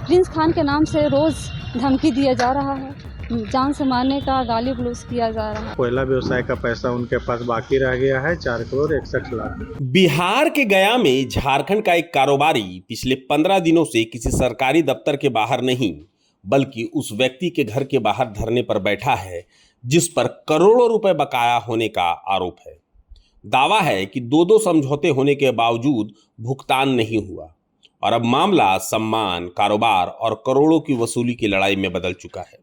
Prince Khan के नाम से रोज़ धमकी दिया जा रहा है, जान से मारने का गाली गलौज किया जा रहा है। कोयला व्यवसाय का पैसा उनके पास बाकी रह गया है 4,61,00,000। बिहार के गया में झारखंड का एक कारोबारी पिछले 15 दिनों से किसी सरकारी दफ्तर के बाहर नहीं बल्कि उस व्यक्ति के घर के बाहर धरने पर बैठा है जिस पर करोड़ों रुपए बकाया होने का आरोप है। दावा है कि दो समझौते होने के बावजूद भुगतान नहीं हुआ और अब मामला सम्मान, कारोबार और करोड़ों की वसूली की लड़ाई में बदल चुका है।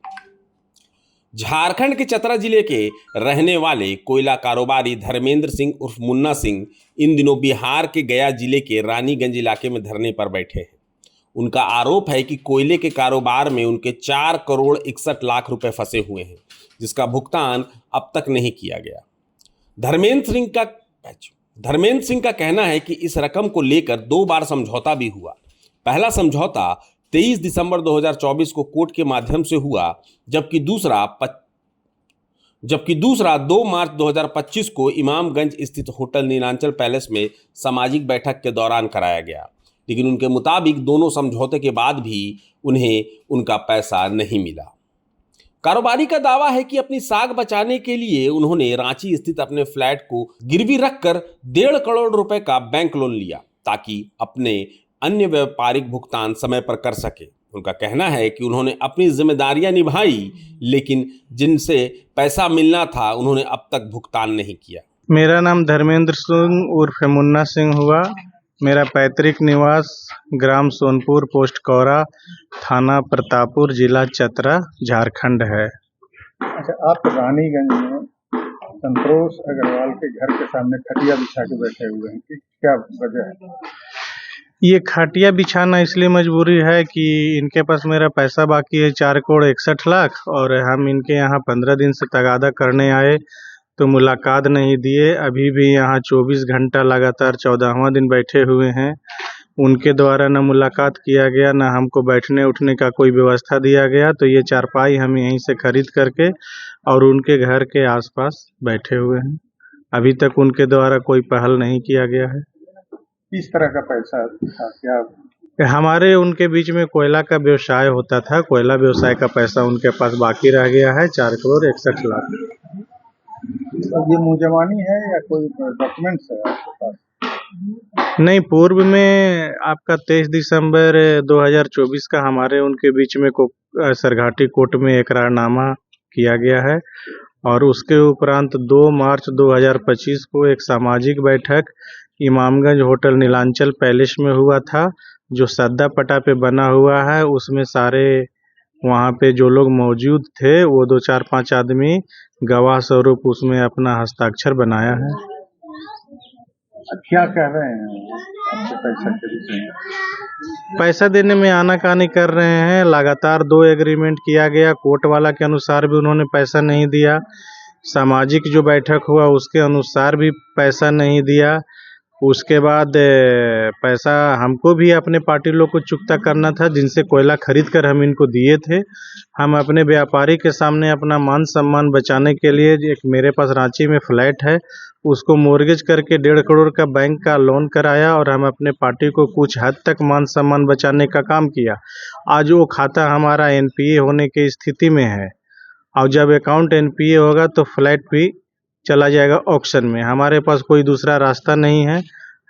झारखंड के चतरा जिले के रहने वाले कोयला कारोबारी धर्मेंद्र सिंह उर्फ मुन्ना सिंह इन दिनों बिहार के गया जिले के रानीगंज इलाके में धरने पर बैठे हैं। उनका आरोप है कि कोयले के कारोबार में उनके 4,61,00,000 रुपए फंसे हुए हैं जिसका भुगतान अब तक नहीं किया गया। धर्मेंद्र सिंह का कहना है कि इस रकम को लेकर 2 बार समझौता भी हुआ। पहला समझौता 23 दिसंबर 2024 को कोर्ट के माध्यम से हुआ जबकि दूसरा 2 मार्च 2025 को इमामगंज स्थित होटल नीलांचल पैलेस में सामाजिक बैठक के दौरान कराया गया, लेकिन उनके मुताबिक दोनों समझौते के बाद भी उन्हें उनका पैसा नहीं मिला। कारोबारी का दावा है कि अपनी साख बचाने के लिए उन्होंने रांची स्थित अपने फ्लैट को गिरवी रखकर 1.5 करोड़ रुपए का बैंक लोन लिया ताकि अपने अन्य व्यापारिक भुगतान समय पर कर सके। उनका कहना है कि उन्होंने अपनी जिम्मेदारियां निभाई लेकिन जिनसे पैसा मिलना था उन्होंने अब तक भुगतान नहीं किया। मेरा नाम धर्मेंद्र सिंह उर्फ मुन्ना सिंह हुआ। मेरा पैतृक निवास ग्राम सोनपुर, पोस्ट कौरा, थाना प्रतापपुर, जिला चतरा, झारखंड है। अच्छा, आप रानीगंज में संतोष अग्रवाल के घर के सामने खटिया बिछा के बैठे हुए हैं कि क्या वजह है? ये खटिया बिछाना इसलिए मजबूरी है कि इनके पास मेरा पैसा बाकी है 4,61,00,000 और हम इनके यहाँ 15 दिन से तगादा करने आए तो मुलाकात नहीं दिए। अभी भी यहाँ 24 घंटा लगातार 14वां दिन बैठे हुए हैं। उनके द्वारा न मुलाकात किया गया, न हमको बैठने उठने का कोई व्यवस्था दिया गया। तो ये चारपाई हम यहीं से खरीद करके और उनके घर के आसपास बैठे हुए हैं। अभी तक उनके द्वारा कोई पहल नहीं किया गया है। किस तरह का पैसा था? क्या हमारे उनके बीच में कोयला का व्यवसाय होता था। कोयला व्यवसाय का पैसा उनके पास बाकी रह गया है 4,61,00,000। ये मुजमानी है या कोई डॉक्यूमेंट्स है आपके पास? नहीं, पूर्व में आपका 23 दिसंबर 2024 का हमारे उनके बीच में सरघाटी कोर्ट में एकरारनामा किया गया है और उसके उपरांत 2 मार्च 2025 को एक सामाजिक बैठक इमामगंज होटल नीलांचल पैलेस में हुआ था जो सद्दा पटा पे बना हुआ है। उसमें सारे वहाँ पे जो लोग मौजूद थे वो 2, 4, 5 आदमी गवाह स्वरूप उसमें अपना हस्ताक्षर बनाया है। क्या कह रहे हैं आपके पैसा के विषय में? पैसा देने में आनाकानी कर रहे हैं। लगातार 2 एग्रीमेंट किया गया, कोर्ट वाला के अनुसार भी उन्होंने पैसा नहीं दिया। सामाजिक जो बैठक हुआ उसके अनुसार भी पैसा नहीं दिया। उसके बाद पैसा हमको भी अपने पार्टी लोग को चुकता करना था जिनसे कोयला खरीद कर हम इनको दिए थे। हम अपने व्यापारी के सामने अपना मान सम्मान बचाने के लिए एक मेरे पास रांची में फ्लैट है उसको मोर्गेज करके 1.5 करोड़ का बैंक का लोन कराया और हम अपने पार्टी को कुछ हद तक मान सम्मान बचाने का काम किया। आज वो खाता हमारा एनपीए होने की स्थिति में है और जब अकाउंट एनपीए होगा तो फ्लैट भी चला जाएगा ऑक्शन में। हमारे पास कोई दूसरा रास्ता नहीं है।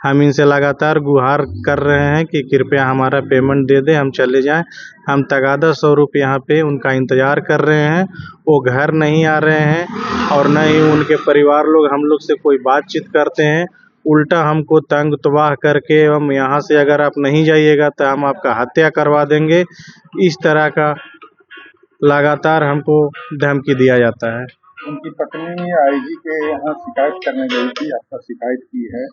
हम इनसे लगातार गुहार कर रहे हैं कि कृपया हमारा पेमेंट दे दें, हम चले जाएं। हम तगादा स्वरूप यहाँ पे उनका इंतज़ार कर रहे हैं। वो घर नहीं आ रहे हैं और न ही उनके परिवार लोग हम लोग से कोई बातचीत करते हैं। उल्टा हमको तंग तबाह करके हम यहाँ से अगर आप नहीं जाइएगा तो हम आपका हत्या करवा देंगे, इस तरह का लगातार हमको धमकी दिया जाता है। उनकी पत्नी आईजी के यहाँ शिकायत करने गई थी, आपका शिकायत की है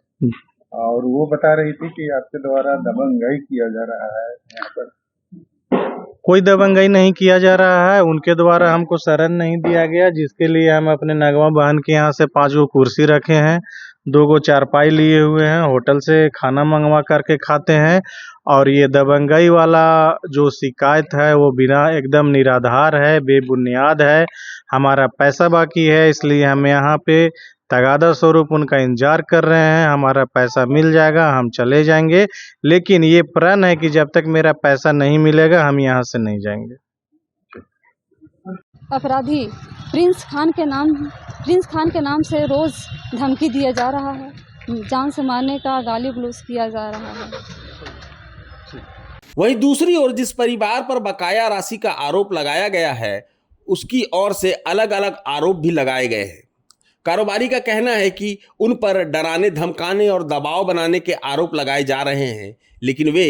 और वो बता रही थी कि आपके द्वारा दबंगाई किया जा रहा है। यहाँ पर कोई दबंगाई नहीं किया जा रहा है। उनके द्वारा हमको शरण नहीं दिया गया जिसके लिए हम अपने नगवा बहन के यहाँ से 5 गो कुर्सी रखे हैं, 2 गो चारपाई लिए हुए हैं, होटल से खाना मंगवा करके खाते हैं। और ये दबंगाई वाला जो शिकायत है वो बिना एकदम निराधार है, बेबुनियाद है। हमारा पैसा बाकी है इसलिए हम यहाँ पे तगादा स्वरूप उनका इंतजार कर रहे हैं। हमारा पैसा मिल जाएगा, हम चले जाएंगे, लेकिन ये प्रण है कि जब तक मेरा पैसा नहीं मिलेगा हम यहाँ से नहीं जाएंगे। अपराधी प्रिंस खान के नाम से रोज़ धमकी दिया जा रहा है, जान से मारने का गाली गलौज किया जा रहा है। वहीं दूसरी ओर जिस परिवार पर बकाया राशि का आरोप लगाया गया है, उसकी ओर से अलग अलग आरोप भी लगाए गए हैं। कारोबारी का कहना है कि उन पर डराने, धमकाने और दबाव बनाने के आरोप लगाए जा रहे हैं, लेकिन वे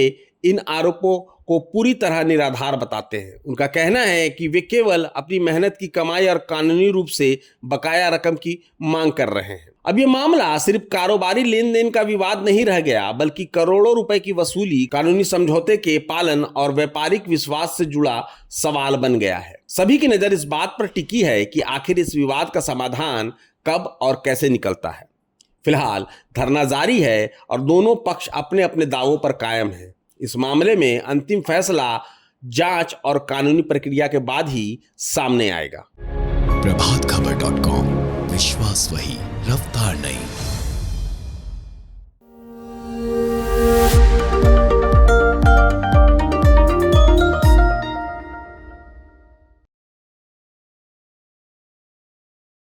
इन आरोपों को पूरी तरह निराधार बताते हैं। उनका कहना है कि वे केवल अपनी मेहनत की कमाई और कानूनी रूप से बकाया रकम की मांग कर रहे हैं। अब ये मामला सिर्फ कारोबारी लेन देन का विवाद नहीं रह गया, बल्कि करोड़ों रुपए की वसूली, कानूनी समझौते के पालन और व्यापारिक विश्वास से जुड़ा सवाल बन गया है। सभी की नजर इस बात पर टिकी है कि आखिर इस विवाद का समाधान कब और कैसे निकलता है। फिलहाल धरना जारी है और दोनों पक्ष अपने अपने दावों पर कायम हैं। इस मामले में अंतिम फैसला जांच और कानूनी प्रक्रिया के बाद ही सामने आएगा। प्रभातखबर.com, विश्वास वही, रफ्तार नहीं।